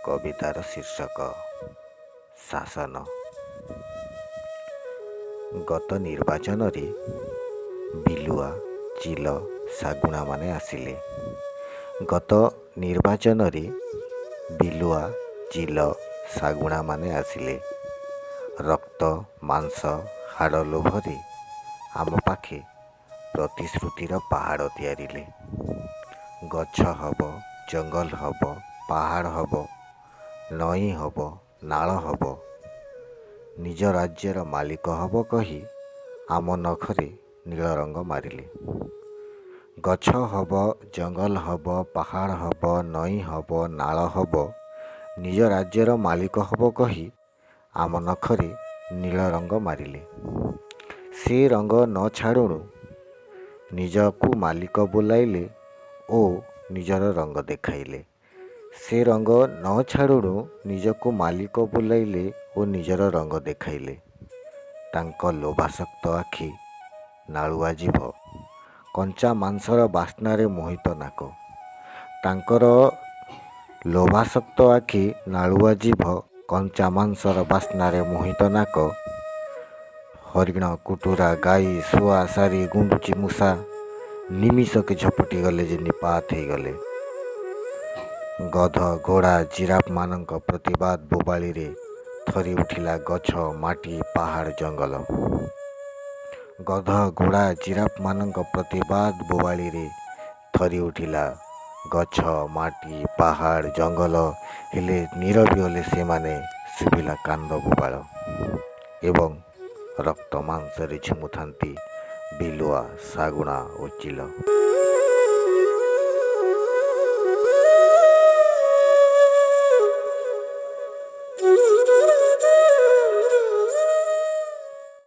କବିତାର ଶୀର୍ଷକ ଶାସନ। ଗତ ନିର୍ବାଚନରେ ବିଲୁଆ, ଚିଲ, ଶାଗୁଣାମାନେ ଆସିଲେ। ଗତ ନିର୍ବାଚନରେ ବିଲୁଆ, ଚିଲ, ଶାଗୁଣାମାନେ ଆସିଲେ। ରକ୍ତ, ମାଂସ, ହାଡ଼ ଲୋଭରେ ଆମ ପାଖେ ପ୍ରତିଶ୍ରୁତିର ପାହାଡ଼ ତିଆରିଲେ। ଗଛ ହବ, ଜଙ୍ଗଲ ହବ, ପାହାଡ଼ ହବ, ନଈ ହବ, ନାଳ ହବ, ନିଜ ରାଜ୍ୟର ମାଲିକ ହବ କହି ଆମ ନଖରେ ନୀଳ ରଙ୍ଗ ମାରିଲେ। ଗଛ ହବ, ଜଙ୍ଗଲ ହବ, ପାହାଡ଼ ହବ, ନଈ ହବ, ନାଳ ହବ, ନିଜ ରାଜ୍ୟର ମାଲିକ ହବ କହି ଆମ ନଖରେ ନୀଳ ରଙ୍ଗ ମାରିଲେ। ସେ ରଙ୍ଗ ନ ଛାଡ଼ୁଣୁ ନିଜକୁ ମାଲିକ ବୋଲାଇଲେ ଓ ନିଜର ରଙ୍ଗ ଦେଖାଇଲେ। ସେ ରଙ୍ଗ ନ ଛାଡ଼ୁଣୁ ନିଜକୁ ମାଲିକ ବୋଲାଇଲେ ଓ ନିଜର ରଙ୍ଗ ଦେଖାଇଲେ। ତାଙ୍କ ଲୋଭାସକ୍ତ ଆଖି ନାଳୁଆ ଜିଭ, କଞ୍ଚା ମାଂସର ବାସ୍ନାରେ ମୋହିତ ନାକ। ତାଙ୍କର ଲୋଭାସକ୍ତ ଆଖି ନାଳୁଆ ଜିଭ, କଞ୍ଚା ମାଂସର ବାସ୍ନାରେ ମୋହିତ ନାକ। ହରିଣ, କୁଟୁରା, ଗାଈ, ଶୁଆ, ଶାରୀ, ଗୁଣ୍ଡୁଚି, ମୂଷା ନିମିଷକେ ଝପଟି ଗଲେ ଯେ ନିପାତ ହେଇଗଲେ। ଗଧ, ଘୋଡ଼ା, ଜିରାଫମାନଙ୍କ ପ୍ରତିବାଦ ବୋବାଳିରେ ଥରି ଉଠିଲା ଗଛ, ମାଟି, ପାହାଡ଼, ଜଙ୍ଗଲ। ଗଧ, ଘୋଡ଼ା, ଜିରାଫମାନଙ୍କ ପ୍ରତିବାଦ ବୋବାଳିରେ ଥରି ଉଠିଲା ଗଛ, ମାଟି, ପାହାଡ଼, ଜଙ୍ଗଲ। ହେଲେ ନୀରବି ହେଲେ ସେମାନେ, ଶୁଭିଲା କାନ୍ଦ ବୋବାଳ ଏବଂ ରକ୍ତ ମାଂସରେ ଝୁମୁଥାନ୍ତି ବିଲୁଆ, ଶାଗୁଣା ଓ ଚିଲ।